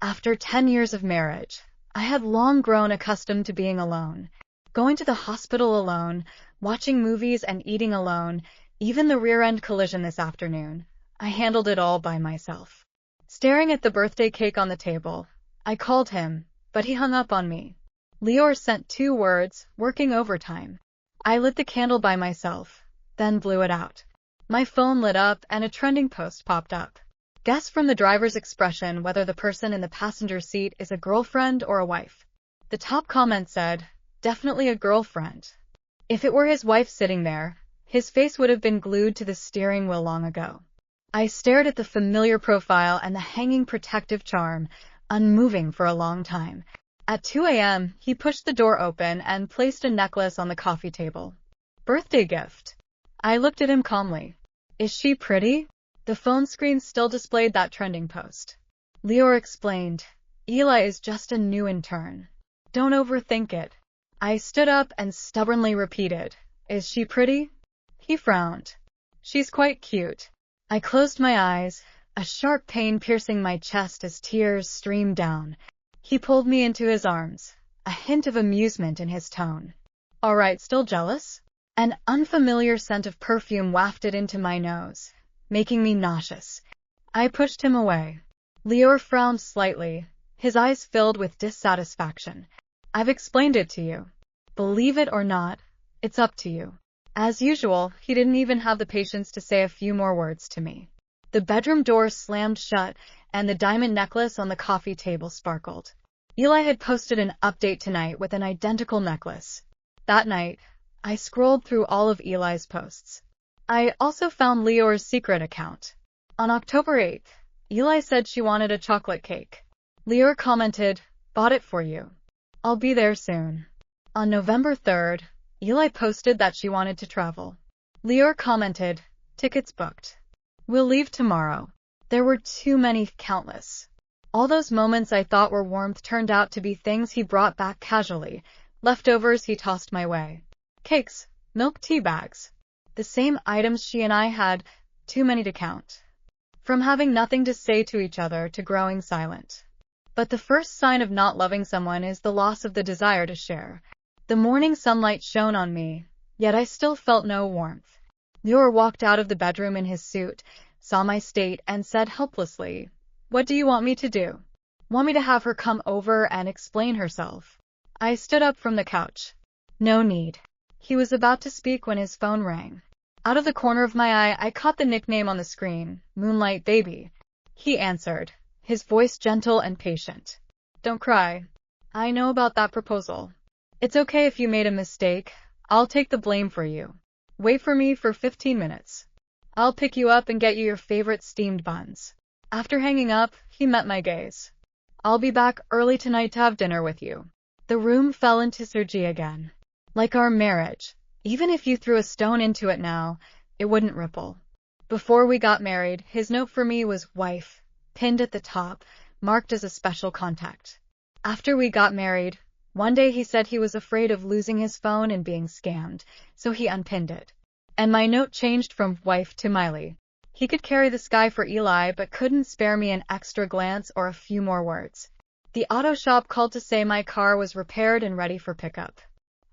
After 10 years of marriage, I had long grown accustomed to being alone. Going to the hospital alone, watching movies and eating alone, even the rear-end collision this afternoon. I handled it all by myself. Staring at the birthday cake on the table, I called him, but he hung up on me. Lior sent 2 words, working overtime. I lit the candle by myself, then blew it out. My phone lit up and a trending post popped up. Guess from the driver's expression whether the person in the passenger seat is a girlfriend or a wife. The top comment said, "Definitely a girlfriend." If it were his wife sitting there, his face would have been glued to the steering wheel long ago. I stared at the familiar profile and the hanging protective charm, unmoving for a long time. At 2 a.m., he pushed the door open and placed a necklace on the coffee table. Birthday gift. I looked at him calmly. Is she pretty? The phone screen still displayed that trending post. Lior explained, Eli is just a new intern. Don't overthink it. I stood up and stubbornly repeated, Is she pretty? He frowned. She's quite cute. I closed my eyes, a sharp pain piercing my chest as tears streamed down. He pulled me into his arms, a hint of amusement in his tone. All right, still jealous? An unfamiliar scent of perfume wafted into my nose, making me nauseous. I pushed him away. Lior frowned slightly, his eyes filled with dissatisfaction. I've explained it to you. Believe it or not, it's up to you. As usual, he didn't even have the patience to say a few more words to me. The bedroom door slammed shut, and the diamond necklace on the coffee table sparkled. Eli had posted an update tonight with an identical necklace. That night, I scrolled through all of Eli's posts. I also found Lior's secret account. On October 8th, Eli said she wanted a chocolate cake. Lior commented, Bought it for you. I'll be there soon. On November 3rd, Eli posted that she wanted to travel. Lior commented, Tickets booked. We'll leave tomorrow. There were too many, countless. All those moments I thought were warmth turned out to be things he brought back casually, leftovers he tossed my way. Cakes, milk tea bags. The same items she and I had, too many to count. From having nothing to say to each other to growing silent. But the first sign of not loving someone is the loss of the desire to share. The morning sunlight shone on me, yet I still felt no warmth. Lior walked out of the bedroom in his suit, saw my state, and said helplessly, What do you want me to do? Want me to have her come over and explain herself? I stood up from the couch. No need. He was about to speak when his phone rang. Out of the corner of my eye, I caught the nickname on the screen, Moonlight Baby. He answered, his voice gentle and patient. Don't cry. I know about that proposal. It's okay if you made a mistake. I'll take the blame for you. Wait for me for 15 minutes. I'll pick you up and get you your favorite steamed buns. After hanging up, he met my gaze. I'll be back early tonight to have dinner with you. The room fell into Sergi again. Like our marriage. Even if you threw a stone into it now, it wouldn't ripple. Before we got married, his note for me was wife, pinned at the top, marked as a special contact. After we got married, one day he said he was afraid of losing his phone and being scammed, so he unpinned it. And my note changed from wife to Miley. He could carry the sky for Eli, but couldn't spare me an extra glance or a few more words. The auto shop called to say my car was repaired and ready for pickup.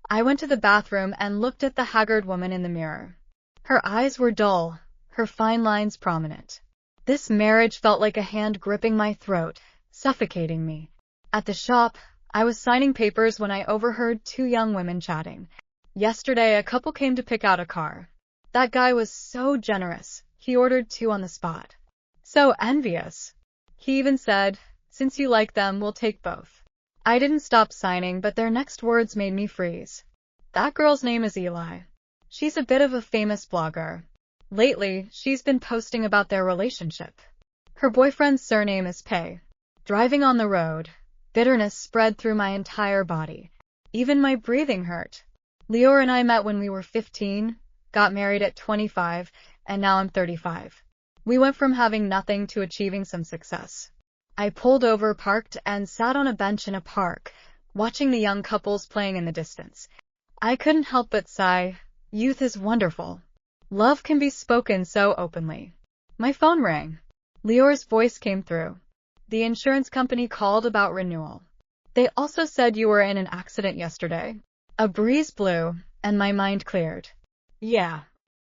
I went to the bathroom and looked at the haggard woman in the mirror. Her eyes were dull, her fine lines prominent. This marriage felt like a hand gripping my throat, suffocating me. At the shop, I was signing papers when I overheard 2 young women chatting. Yesterday, a couple came to pick out a car. That guy was so generous, he ordered 2 on the spot. So envious. He even said, Since you like them, we'll take both. I didn't stop signing, but their next words made me freeze. That girl's name is Eli. She's a bit of a famous blogger. Lately, she's been posting about their relationship. Her boyfriend's surname is Pei. Driving on the road, bitterness spread through my entire body. Even my breathing hurt. Lior and I met when we were 15, got married at 25, and now I'm 35. We went from having nothing to achieving some success. I pulled over, parked, and sat on a bench in a park, watching the young couples playing in the distance. I couldn't help but sigh. Youth is wonderful. Love can be spoken so openly. My phone rang. Lior's voice came through. The insurance company called about renewal. They also said you were in an accident yesterday. A breeze blew, and my mind cleared. Yeah.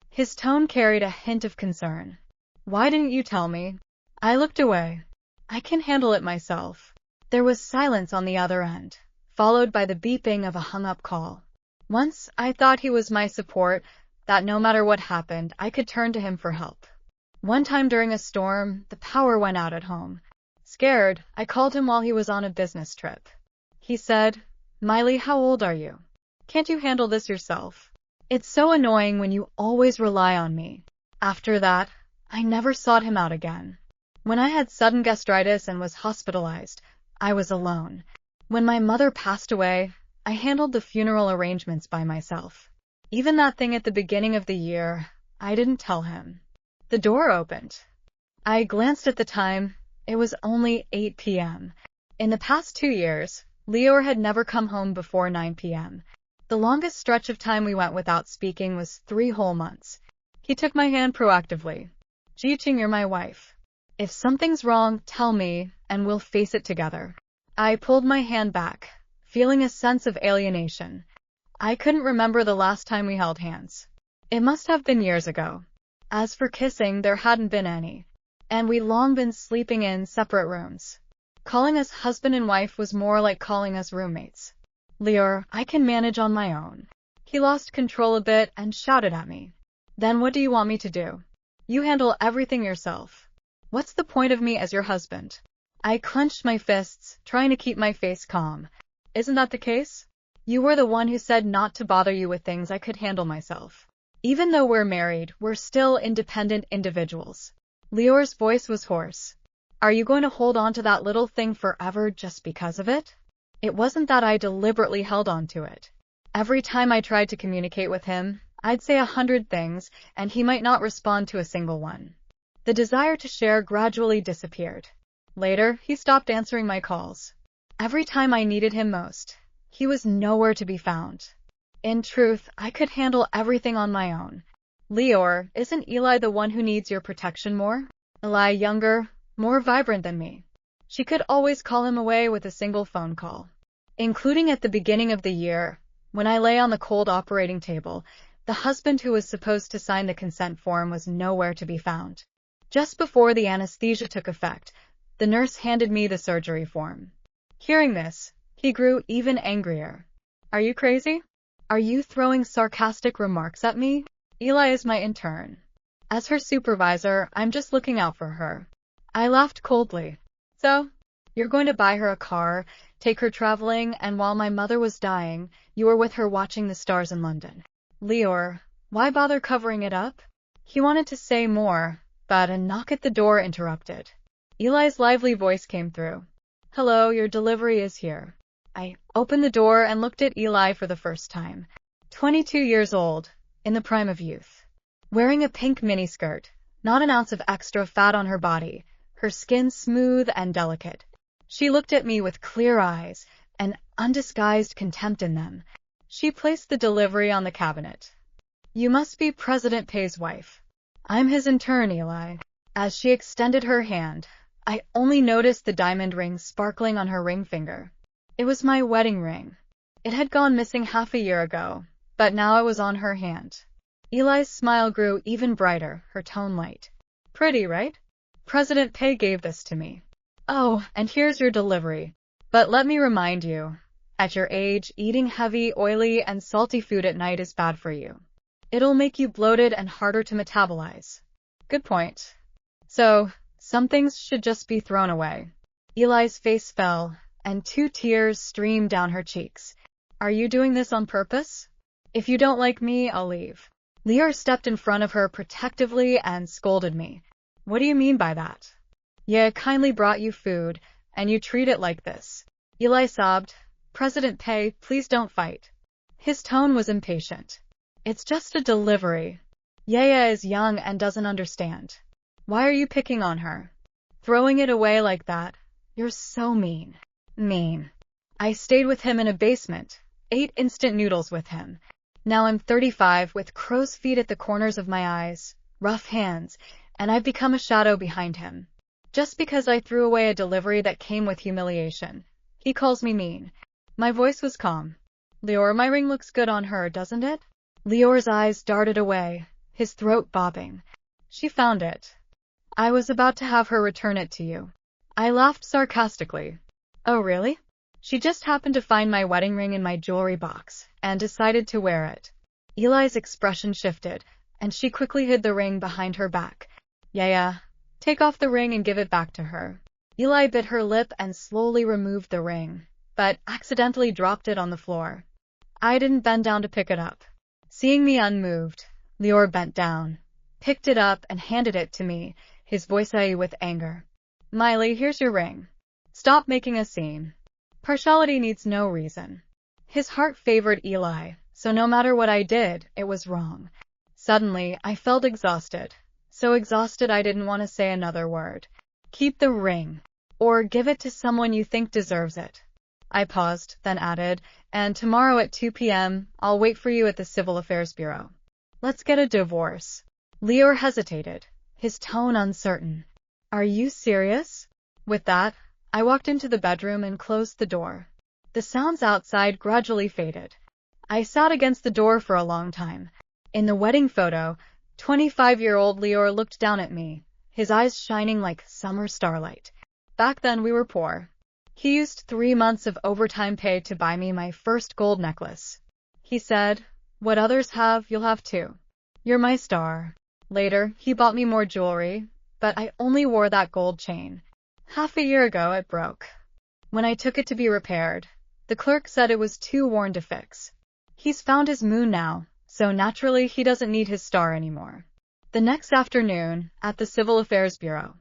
His tone carried a hint of concern. Why didn't you tell me? I looked away. I can handle it myself. There was silence on the other end, followed by the beeping of a hung-up call. Once I thought he was my support, that no matter what happened, I could turn to him for help. One time during a storm, the power went out at home. Scared, I called him while he was on a business trip. He said, "Miley, how old are you? Can't you handle this yourself? It's so annoying when you always rely on me." After that, I never sought him out again. When I had sudden gastritis and was hospitalized, I was alone. When my mother passed away, I handled the funeral arrangements by myself. Even that thing at the beginning of the year, I didn't tell him. The door opened. I glanced at the time. It was only 8 p.m. In the past 2 years, Leor had never come home before 9 p.m. The longest stretch of time we went without speaking was 3 whole months. He took my hand proactively. "Qixi, you're my wife. If something's wrong, tell me, and we'll face it together." I pulled my hand back, feeling a sense of alienation. I couldn't remember the last time we held hands. It must have been years ago. As for kissing, there hadn't been any. And we'd long been sleeping in separate rooms. Calling us husband and wife was more like calling us roommates. "Leor, I can manage on my own." He lost control a bit and shouted at me. "Then what do you want me to do? You handle everything yourself. What's the point of me as your husband?" I clenched my fists, trying to keep my face calm. "Isn't that the case? You were the one who said not to bother you with things I could handle myself. Even though we're married, we're still independent individuals." Leor's voice was hoarse. "Are you going to hold on to that little thing forever just because of it?" It wasn't that I deliberately held on to it. Every time I tried to communicate with him, I'd say 100 things, and he might not respond to a single one. The desire to share gradually disappeared. Later, he stopped answering my calls. Every time I needed him most, he was nowhere to be found. In truth, I could handle everything on my own. "Leor, isn't Eli the one who needs your protection more? Eli younger, more vibrant than me." She could always call him away with a single phone call. Including at the beginning of the year, when I lay on the cold operating table, the husband who was supposed to sign the consent form was nowhere to be found. Just before the anesthesia took effect, the nurse handed me the surgery form. Hearing this, he grew even angrier. "Are you crazy? Are you throwing sarcastic remarks at me? Eli is my intern. As her supervisor, I'm just looking out for her." I laughed coldly. "So, you're going to buy her a car, take her traveling, and while my mother was dying, you were with her watching the stars in London." "Leor, why bother covering it up?" He wanted to say more, but a knock at the door interrupted. Eli's lively voice came through. "Hello, your delivery is here." I opened the door and looked at Eli for the first time. 22 years old, in the prime of youth. Wearing a pink miniskirt, not an ounce of extra fat on her body, her skin smooth and delicate. She looked at me with clear eyes, and undisguised contempt in them. She placed the delivery on the cabinet. "You must be President Pei's wife." "I'm his intern, Eli." As she extended her hand, I only noticed the diamond ring sparkling on her ring finger. It was my wedding ring. It had gone missing half a year ago, but now it was on her hand. Eli's smile grew even brighter, her tone light. "Pretty, right? President Pei gave this to me. Oh, and here's your delivery. But let me remind you, at your age, eating heavy, oily, and salty food at night is bad for you. It'll make you bloated and harder to metabolize." "Good point. So, some things should just be thrown away." Eli's face fell, and 2 tears streamed down her cheeks. "Are you doing this on purpose? If you don't like me, I'll leave." Leor stepped in front of her protectively and scolded me. "What do you mean by that? Yeah, kindly brought you food, and you treat it like this." Eli sobbed. "President Pei, please don't fight." His tone was impatient. "It's just a delivery. Yaya is young and doesn't understand. Why are you picking on her? Throwing it away like that? You're so mean." Mean. I stayed with him in a basement, ate instant noodles with him. Now I'm 35 with crow's feet at the corners of my eyes, rough hands, and I've become a shadow behind him. Just because I threw away a delivery that came with humiliation. He calls me mean. My voice was calm. Lior, my ring looks good on her, doesn't it? Lior's eyes darted away, his throat bobbing. She found it. I was about to have her return it to you. I laughed sarcastically. Oh, really? She just happened to find my wedding ring in my jewelry box, and decided to wear it. Eli's expression shifted, and she quickly hid the ring behind her back. Yeah, take off the ring and give it back to her. Eli bit her lip and slowly removed the ring, but accidentally dropped it on the floor. I didn't bend down to pick it up. Seeing me unmoved, Lior bent down, picked it up and handed it to me, his voice high with anger. Miley, here's your ring. Stop making a scene. Partiality needs no reason. His heart favored Eli, so no matter what I did, it was wrong. Suddenly, I felt exhausted. So exhausted I didn't want to say another word. Keep the ring. Or give it to someone you think deserves it. I paused, then added, and tomorrow at 2 p.m., I'll wait for you at the Civil Affairs Bureau. Let's get a divorce. Lior hesitated, his tone uncertain. Are you serious? With that, I walked into the bedroom and closed the door. The sounds outside gradually faded. I sat against the door for a long time. In the wedding photo, 25-year-old Lior looked down at me, his eyes shining like summer starlight. Back then we were poor. He used 3 months of overtime pay to buy me my first gold necklace. He said, what others have, you'll have too. You're my star. Later, he bought me more jewelry, but I only wore that gold chain. Half a year ago, it broke. When I took it to be repaired, the clerk said it was too worn to fix. He's found his moon now, so naturally he doesn't need his star anymore. The next afternoon, at the Civil Affairs Bureau,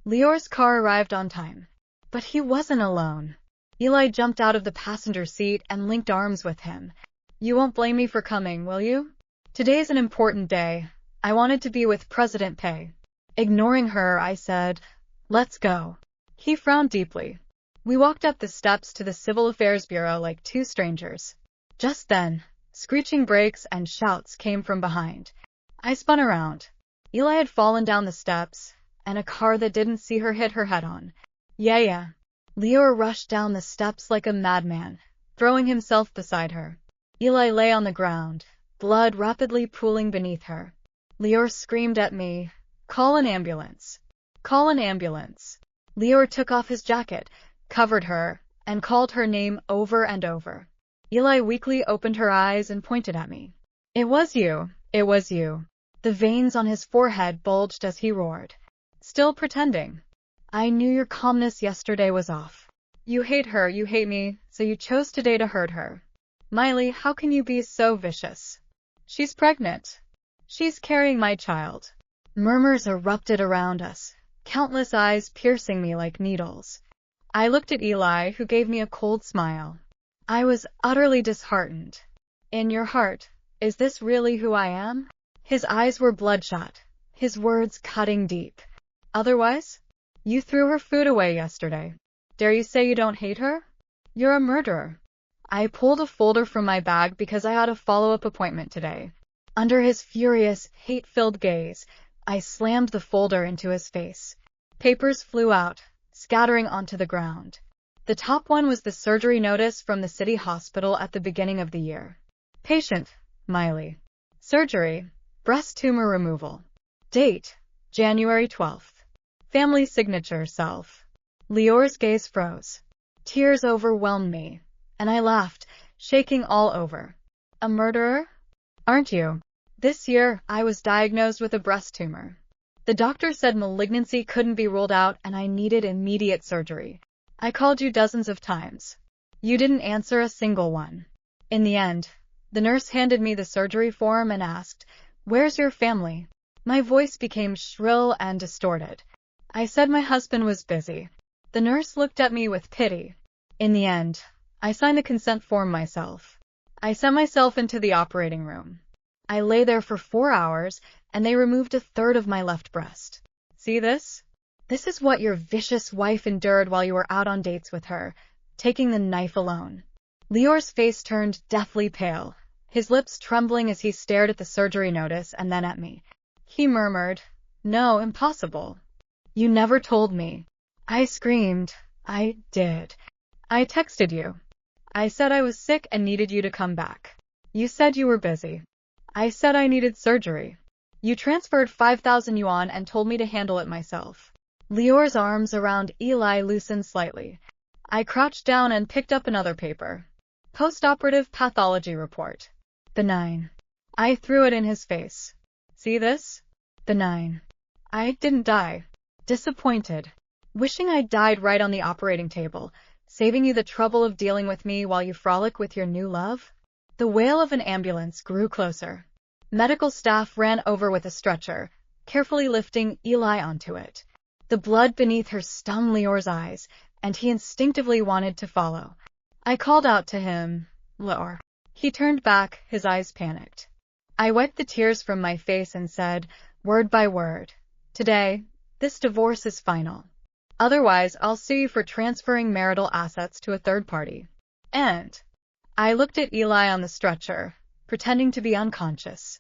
Lior's car arrived on time. But he wasn't alone. Eli jumped out of the passenger seat and linked arms with him. You won't blame me for coming, will you? Today's an important day. I wanted to be with President Pei. Ignoring her, I said, let's go. He frowned deeply. We walked up the steps to the Civil Affairs Bureau like two strangers. Just then, screeching brakes and shouts came from behind. I spun around. Eli had fallen down the steps, and a car that didn't see her hit her head on. Yeah. Lior rushed down the steps like a madman, throwing himself beside her. Eli lay on the ground, blood rapidly pooling beneath her. Lior screamed at me, call an ambulance. Call an ambulance. Lior took off his jacket, covered her, and called her name over and over. Eli weakly opened her eyes and pointed at me. It was you. It was you. The veins on his forehead bulged as he roared. Still pretending. I knew your calmness yesterday was off. You hate her, you hate me, so you chose today to hurt her. Miley, how can you be so vicious? She's pregnant. She's carrying my child. Murmurs erupted around us, countless eyes piercing me like needles. I looked at Eli, who gave me a cold smile. I was utterly disheartened. In your heart, is this really who I am? His eyes were bloodshot, his words cutting deep. Otherwise? You threw her food away yesterday. Dare you say you don't hate her? You're a murderer. I pulled a folder from my bag because I had a follow-up appointment today. Under his furious, hate-filled gaze, I slammed the folder into his face. Papers flew out, scattering onto the ground. The top one was the surgery notice from the city hospital at the beginning of the year. Patient, Miley. Surgery, breast tumor removal. Date, January 12th. Family signature, self. Lior's gaze froze. Tears overwhelmed me, and I laughed, shaking all over. A murderer? Aren't you? This year, I was diagnosed with a breast tumor. The doctor said malignancy couldn't be ruled out and I needed immediate surgery. I called you dozens of times. You didn't answer a single one. In the end, the nurse handed me the surgery form and asked, "Where's your family?" My voice became shrill and distorted. I said my husband was busy. The nurse looked at me with pity. In the end, I signed the consent form myself. I sent myself into the operating room. I lay there for 4 hours, and they removed a third of my left breast. See this? This is what your vicious wife endured while you were out on dates with her, taking the knife alone. Lior's face turned deathly pale, his lips trembling as he stared at the surgery notice and then at me. He murmured, "No, impossible." You never told me. I screamed. I did. I texted you. I said I was sick and needed you to come back. You said you were busy. I said I needed surgery. You transferred 5,000 yuan and told me to handle it myself. Lior's arms around Eli loosened slightly. I crouched down and picked up another paper. Post-operative pathology report. Benign. I threw it in his face. See this? Benign. I didn't die. Disappointed. Wishing I'd died right on the operating table, saving you the trouble of dealing with me while you frolic with your new love? The wail of an ambulance grew closer. Medical staff ran over with a stretcher, carefully lifting Eli onto it. The blood beneath her stung Lior's eyes, and he instinctively wanted to follow. I called out to him, Lior. He turned back, his eyes panicked. I wiped the tears from my face and said, word by word, today, this divorce is final. Otherwise, I'll sue you for transferring marital assets to a third party. And I looked at Eli on the stretcher, pretending to be unconscious.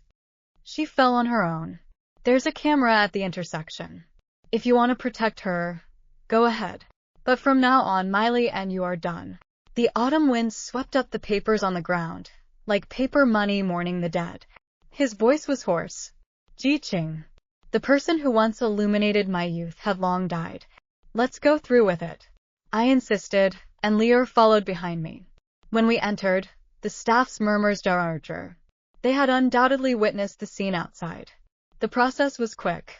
She fell on her own. There's a camera at the intersection. If you want to protect her, go ahead. But from now on, Miley and you are done. The autumn wind swept up the papers on the ground, like paper money mourning the dead. His voice was hoarse. Qixi, the person who once illuminated my youth had long died. Let's go through with it. I insisted, and Lior followed behind me. When we entered, the staff's murmurs departure. They had undoubtedly witnessed the scene outside. The process was quick.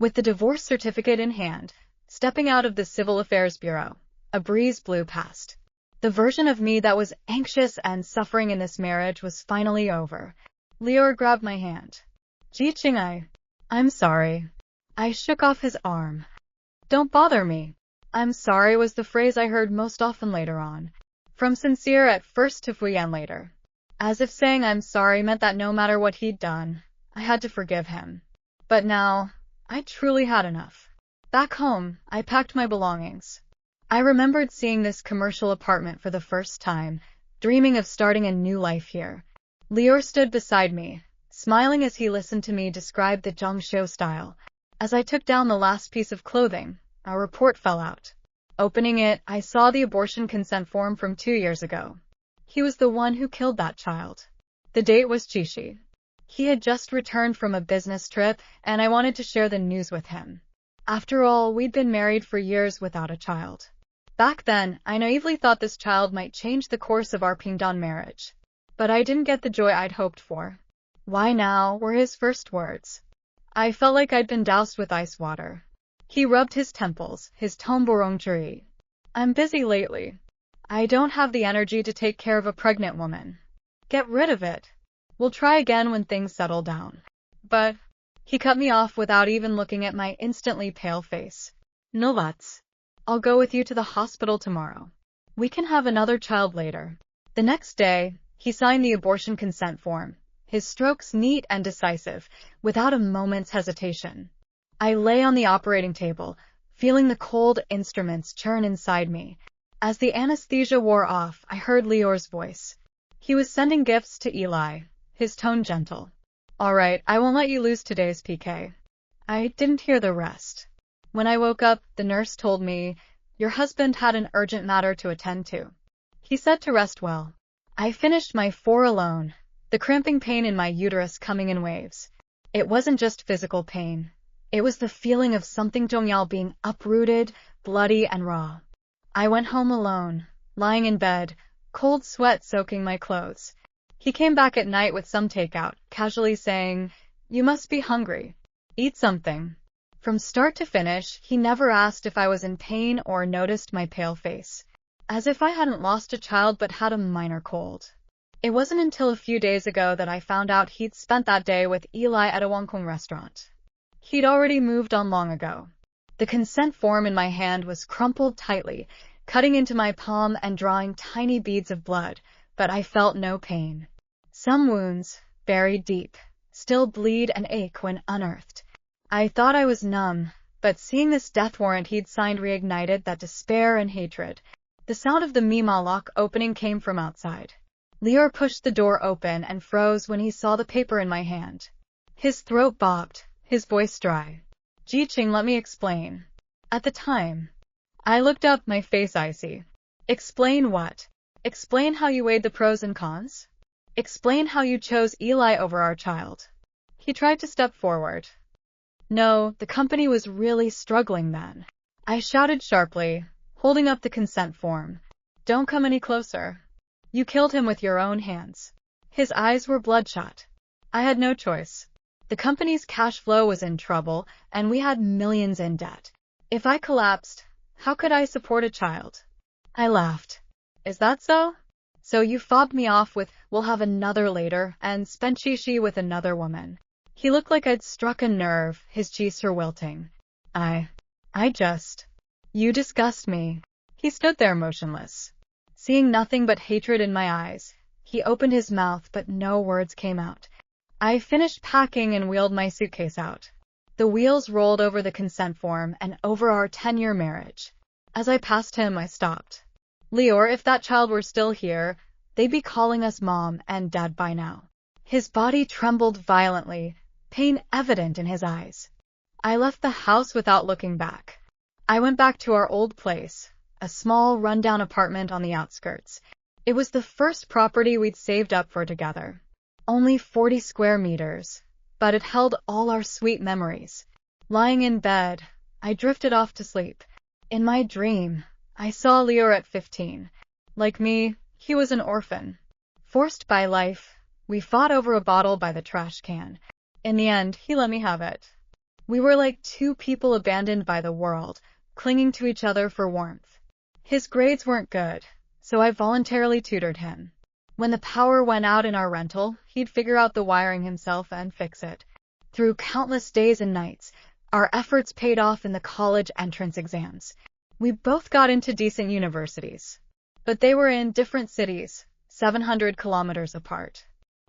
With the divorce certificate in hand, stepping out of the Civil Affairs Bureau, a breeze blew past. The version of me that was anxious and suffering in this marriage was finally over. Lior grabbed my hand. Qixi, I'm sorry. I shook off his arm. Don't bother me. I'm sorry was the phrase I heard most often later on. From sincere at first to Fuyan later. As if saying I'm sorry meant that no matter what he'd done, I had to forgive him. But now, I truly had enough. Back home, I packed my belongings. I remembered seeing this commercial apartment for the first time, dreaming of starting a new life here. Lior stood beside me, smiling as he listened to me describe the Zhongshou style. As I took down the last piece of clothing, a report fell out. Opening it, I saw the abortion consent form from 2 years ago. He was the one who killed that child. The date was Qixi. He had just returned from a business trip, and I wanted to share the news with him. After all, we'd been married for years without a child. Back then, I naively thought this child might change the course of our Pingdan marriage. But I didn't get the joy I'd hoped for. Why now, were his first words. I felt like I'd been doused with ice water. He rubbed his temples, his tomborongchuri. I'm busy lately. I don't have the energy to take care of a pregnant woman. Get rid of it. We'll try again when things settle down. But he cut me off without even looking at my instantly pale face. No buts. I'll go with you to the hospital tomorrow. We can have another child later. The next day, he signed the abortion consent form, his strokes neat and decisive, without a moment's hesitation. I lay on the operating table, feeling the cold instruments churn inside me. As the anesthesia wore off, I heard Lior's voice. He was sending gifts to Eli, his tone gentle. All right, I won't let you lose today's PK. I didn't hear the rest. When I woke up, the nurse told me, your husband had an urgent matter to attend to. He said to rest well. I finished my 4 alone, the cramping pain in my uterus coming in waves. It wasn't just physical pain. It was the feeling of something Zhongyao being uprooted, bloody and raw. I went home alone, lying in bed, cold sweat soaking my clothes. He came back at night with some takeout, casually saying, you must be hungry. Eat something. From start to finish, he never asked if I was in pain or noticed my pale face. As if I hadn't lost a child but had a minor cold. It wasn't until a few days ago that I found out he'd spent that day with Eli at a Wangkong restaurant. He'd already moved on long ago. The consent form in my hand was crumpled tightly, cutting into my palm and drawing tiny beads of blood, but I felt no pain. Some wounds, buried deep, still bleed and ache when unearthed. I thought I was numb, but seeing this death warrant he'd signed reignited that despair and hatred. The sound of the Mima lock opening came from outside. Lior pushed the door open and froze when he saw the paper in my hand. His throat bobbed, his voice dry. Qixi, let me explain. At the time, I looked up, my face icy. Explain what? Explain how you weighed the pros and cons? Explain how you chose Eli over our child. He tried to step forward. No, the company was really struggling then. I shouted sharply, holding up the consent form. Don't come any closer. You killed him with your own hands. His eyes were bloodshot. I had no choice. The company's cash flow was in trouble, and we had millions in debt. If I collapsed, how could I support a child? I laughed. Is that so? So you fobbed me off with, we'll have another later, and spent Qixi with another woman. He looked like I'd struck a nerve, his cheeks were wilting. You disgust me. He stood there motionless, seeing nothing but hatred in my eyes. He opened his mouth, but no words came out. I finished packing and wheeled my suitcase out. The wheels rolled over the consent form and over our 10-year marriage. As I passed him, I stopped. Lior, if that child were still here, they'd be calling us mom and dad by now. His body trembled violently, pain evident in his eyes. I left the house without looking back. I went back to our old place, a small, rundown apartment on the outskirts. It was the first property we'd saved up for together. Only 40 square meters, but it held all our sweet memories. Lying in bed, I drifted off to sleep. In my dream, I saw Lior at 15. Like me, he was an orphan. Forced by life, we fought over a bottle by the trash can. In the end, he let me have it. We were like two people abandoned by the world, clinging to each other for warmth. His grades weren't good, so I voluntarily tutored him. When the power went out in our rental, he'd figure out the wiring himself and fix it. Through countless days and nights, our efforts paid off in the college entrance exams. We both got into decent universities, but they were in different cities, 700 kilometers apart.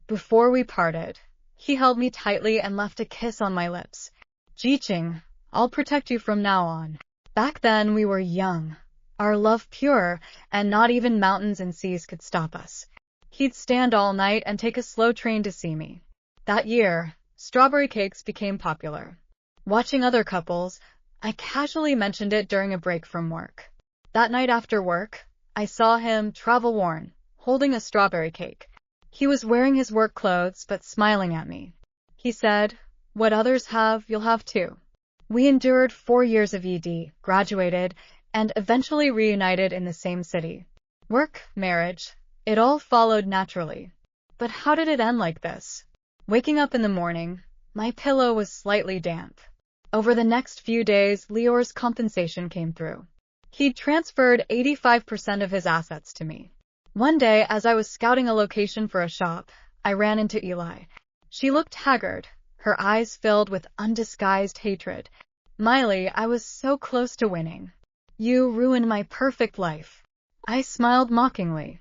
Before we parted, he held me tightly and left a kiss on my lips. Qixi, I'll protect you from now on. Back then we were young, our love pure, and not even mountains and seas could stop us. He'd stand all night and take a slow train to see me. That year, strawberry cakes became popular. Watching other couples, I casually mentioned it during a break from work. That night after work, I saw him, travel-worn, holding a strawberry cake. He was wearing his work clothes but smiling at me. He said, "What others have, you'll have too." We endured 4 years of ED, graduated, and eventually reunited in the same city. Work, marriage, it all followed naturally. But how did it end like this? Waking up in the morning, my pillow was slightly damp. Over the next few days, Lior's compensation came through. He'd transferred 85% of his assets to me. One day, as I was scouting a location for a shop, I ran into Eli. She looked haggard, her eyes filled with undisguised hatred. "Miley, I was so close to winning. You ruined my perfect life." I smiled mockingly.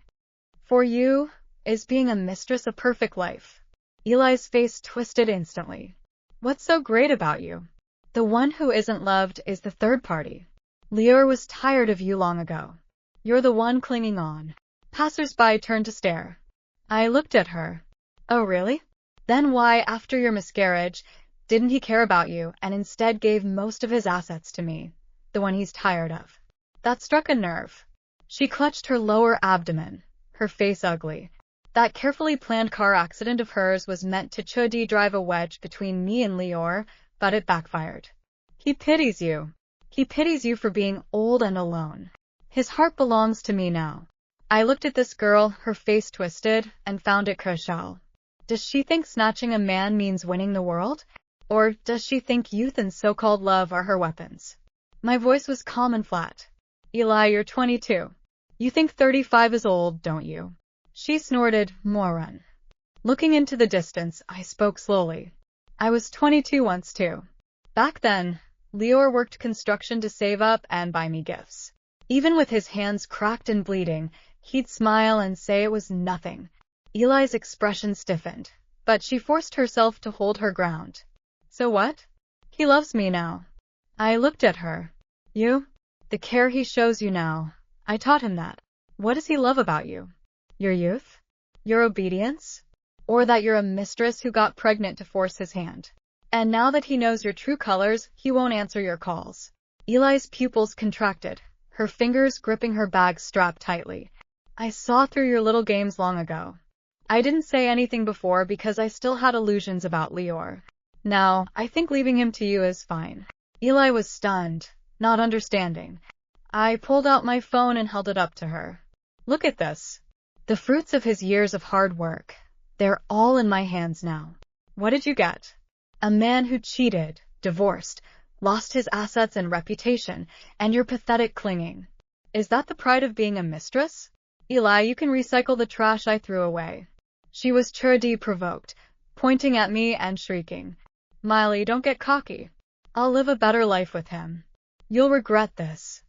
"For you, is being a mistress a perfect life?" Eli's face twisted instantly. "What's so great about you? The one who isn't loved is the third party. Lior was tired of you long ago. You're the one clinging on." Passers-by turned to stare. I looked at her. "Oh, really? Then why, after your miscarriage, didn't he care about you and instead gave most of his assets to me, the one he's tired of?" That struck a nerve. She clutched her lower abdomen, her face ugly. That carefully planned car accident of hers was meant to drive a wedge between me and Lior, but it backfired. He pities you. He pities you for being old and alone. His heart belongs to me now. I looked at this girl, her face twisted, and found it crucial. Does she think snatching a man means winning the world? Or does she think youth and so-called love are her weapons? My voice was calm and flat. "Eli, you're 22. You think 35 is old, don't you?" She snorted, "Moron." Looking into the distance, I spoke slowly. "I was 22 once too. Back then, Lior worked construction to save up and buy me gifts. Even with his hands cracked and bleeding, he'd smile and say it was nothing." Eli's expression stiffened, but she forced herself to hold her ground. "So what? He loves me now." I looked at her. "You? The care he shows you now. I taught him that. What does he love about you? Your youth? Your obedience? Or that you're a mistress who got pregnant to force his hand? And now that he knows your true colors, he won't answer your calls. Eli's pupils contracted, her fingers gripping her bag strap tightly. I saw through your little games long ago. I didn't say anything before because I still had illusions about Lior. Now, I think leaving him to you is fine. Eli was stunned, not understanding. I pulled out my phone and held it up to her. Look at this. The fruits of his years of hard work. They're all in my hands now. What did you get? A man who cheated, divorced, lost his assets and reputation, and your pathetic clinging. Is that the pride of being a mistress? Eli, you can recycle the trash I threw away. She was truly provoked, pointing at me and shrieking. Miley, don't get cocky. I'll live a better life with him. You'll regret this.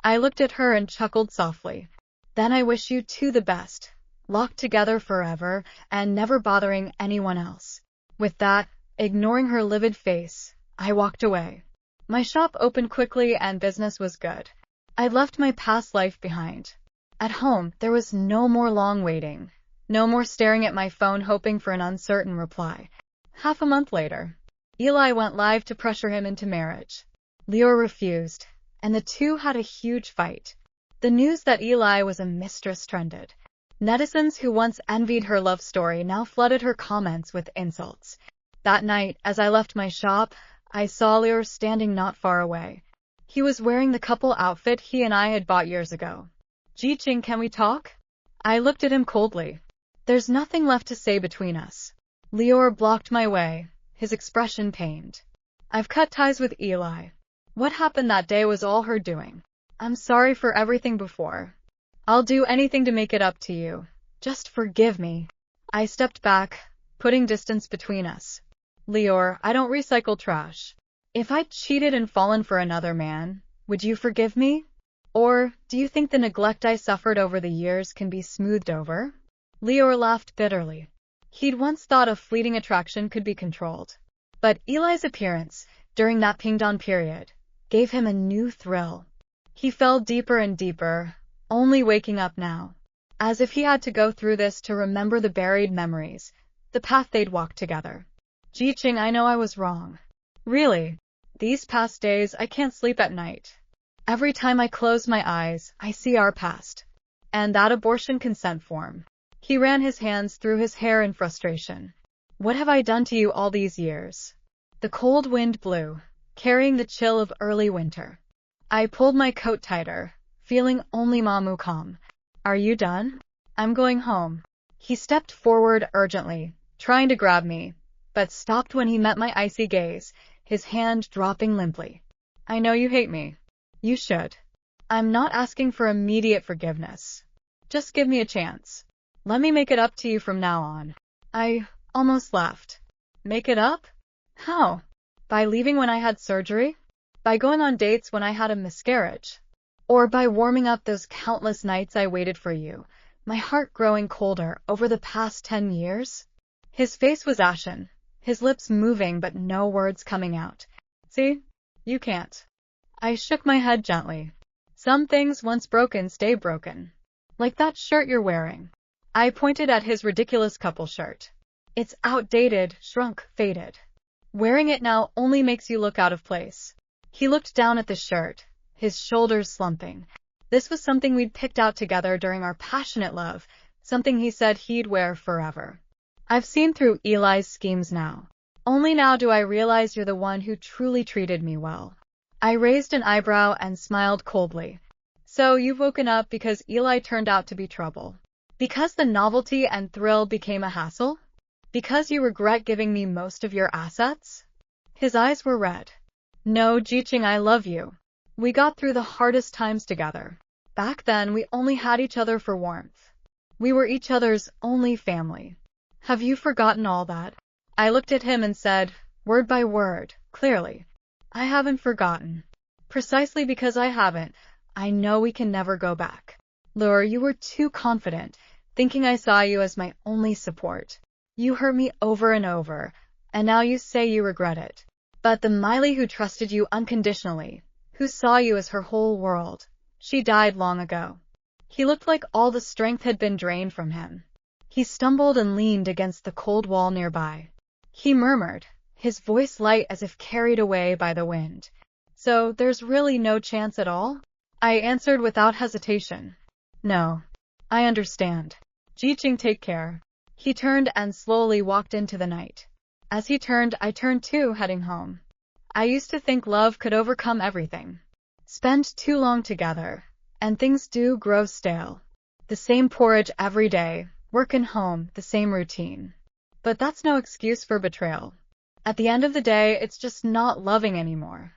I looked at her and chuckled softly. Then I wish you two the best, locked together forever and never bothering anyone else. With that, ignoring her livid face, I walked away. My shop opened quickly and business was good. I'd left my past life behind. At home, there was no more long waiting. No more staring at my phone hoping for an uncertain reply. Half a month later, Eli went live to pressure him into marriage. Lior refused, and the two had a huge fight. The news that Eli was a mistress trended. Netizens who once envied her love story now flooded her comments with insults. That night, as I left my shop, I saw Lior standing not far away. He was wearing the couple outfit he and I had bought years ago. Qixi, can we talk? I looked at him coldly. There's nothing left to say between us. Lior blocked my way, his expression pained. I've cut ties with Eli. What happened that day was all her doing. I'm sorry for everything before. I'll do anything to make it up to you. Just forgive me. I stepped back, putting distance between us. Lior, I don't recycle trash. If I'd cheated and fallen for another man, would you forgive me? Or do you think the neglect I suffered over the years can be smoothed over? Lior laughed bitterly. He'd once thought a fleeting attraction could be controlled. But Eli's appearance, during that ping-dong period, gave him a new thrill. He fell deeper and deeper, only waking up now, as if he had to go through this to remember the buried memories, the path they'd walked together. Qixi, I know I was wrong. Really, these past days I can't sleep at night. Every time I close my eyes, I see our past. And that abortion consent form. He ran his hands through his hair in frustration. What have I done to you all these years? The cold wind blew, carrying the chill of early winter. I pulled my coat tighter, feeling only Mamu calm. Are you done? I'm going home. He stepped forward urgently, trying to grab me, but stopped when he met my icy gaze, his hand dropping limply. I know you hate me. You should. I'm not asking for immediate forgiveness. Just give me a chance. Let me make it up to you from now on. I almost laughed. Make it up? How? By leaving when I had surgery? By going on dates when I had a miscarriage? Or by warming up those countless nights I waited for you, my heart growing colder over the past 10 years? His face was ashen, his lips moving but no words coming out. See? You can't. I shook my head gently. Some things once broken stay broken. Like that shirt you're wearing. I pointed at his ridiculous couple shirt. It's outdated, shrunk, faded. Wearing it now only makes you look out of place. He looked down at the shirt, his shoulders slumping. This was something we'd picked out together during our passionate love, something he said he'd wear forever. I've seen through Eli's schemes now. Only now do I realize you're the one who truly treated me well. I raised an eyebrow and smiled coldly. So you've woken up because Eli turned out to be trouble. Because the novelty and thrill became a hassle? Because you regret giving me most of your assets? His eyes were red. No, Qixi, I love you. We got through the hardest times together. Back then, we only had each other for warmth. We were each other's only family. Have you forgotten all that? I looked at him and said, word by word, clearly, I haven't forgotten. Precisely because I haven't, I know we can never go back. Lior, you were too confident, thinking I saw you as my only support. You hurt me over and over, and now you say you regret it. But the Miley who trusted you unconditionally, who saw you as her whole world, she died long ago. He looked like all the strength had been drained from him. He stumbled and leaned against the cold wall nearby. He murmured, his voice light as if carried away by the wind. So there's really no chance at all? I answered without hesitation. No. I understand. Qixi, take care. He turned and slowly walked into the night. As he turned, I turned too, heading home. I used to think love could overcome everything. Spend too long together, and things do grow stale. The same porridge every day, work and home, the same routine. But that's no excuse for betrayal. At the end of the day, it's just not loving anymore.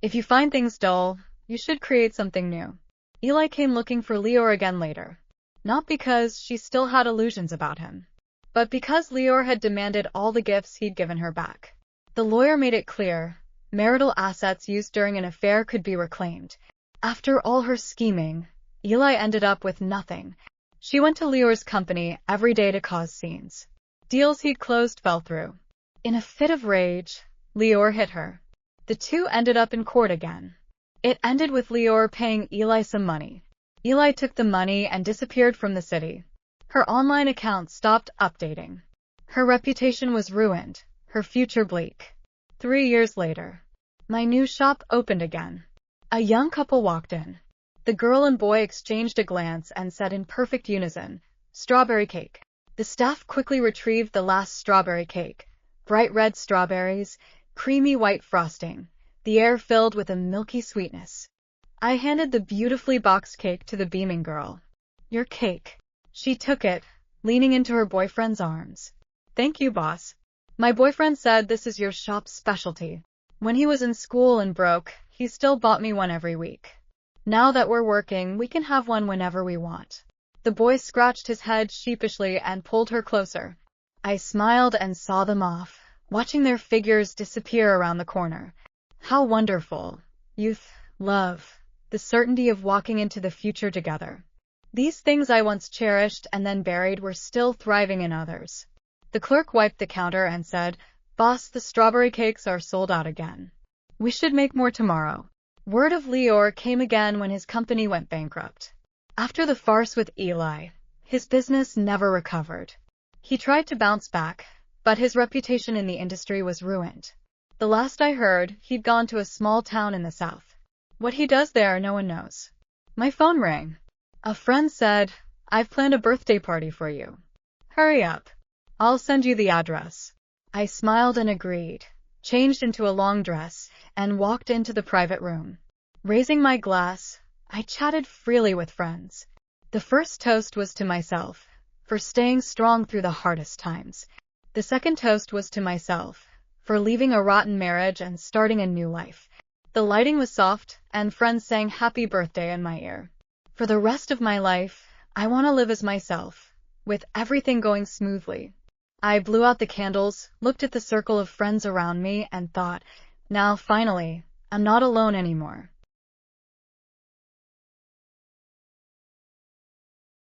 If you find things dull, you should create something new. Eli came looking for Lior again later. Not because she still had illusions about him, but because Lior had demanded all the gifts he'd given her back. The lawyer made it clear, marital assets used during an affair could be reclaimed. After all her scheming, Eli ended up with nothing. She went to Lior's company every day to cause scenes. Deals he'd closed fell through. In a fit of rage, Lior hit her. The two ended up in court again. It ended with Lior paying Eli some money. Eli took the money and disappeared from the city. Her online account stopped updating. Her reputation was ruined, her future bleak. 3 years later, my new shop opened again. A young couple walked in. The girl and boy exchanged a glance and said in perfect unison, "Strawberry cake." The staff quickly retrieved the last strawberry cake. Bright red strawberries, creamy white frosting, the air filled with a milky sweetness. I handed the beautifully boxed cake to the beaming girl. "Your cake." She took it, leaning into her boyfriend's arms. "Thank you, boss. My boyfriend said this is your shop's specialty. When he was in school and broke, he still bought me one every week. Now that we're working, we can have one whenever we want." The boy scratched his head sheepishly and pulled her closer. I smiled and saw them off, watching their figures disappear around the corner. How wonderful. Youth, love, the certainty of walking into the future together. These things I once cherished and then buried were still thriving in others. The clerk wiped the counter and said, "Boss, the strawberry cakes are sold out again. We should make more tomorrow." Word of Lior came again when his company went bankrupt. After the farce with Eli, his business never recovered. He tried to bounce back, but his reputation in the industry was ruined. The last I heard, he'd gone to a small town in the south. What he does there, no one knows. My phone rang. A friend said, "I've planned a birthday party for you. Hurry up. I'll send you the address." I smiled and agreed, changed into a long dress, and walked into the private room. Raising my glass, I chatted freely with friends. The first toast was to myself, for staying strong through the hardest times. The second toast was to myself, for leaving a rotten marriage and starting a new life. The lighting was soft, and friends sang happy birthday in my ear. For the rest of my life, I want to live as myself, with everything going smoothly. I blew out the candles, looked at the circle of friends around me, and thought, now finally, I'm not alone anymore.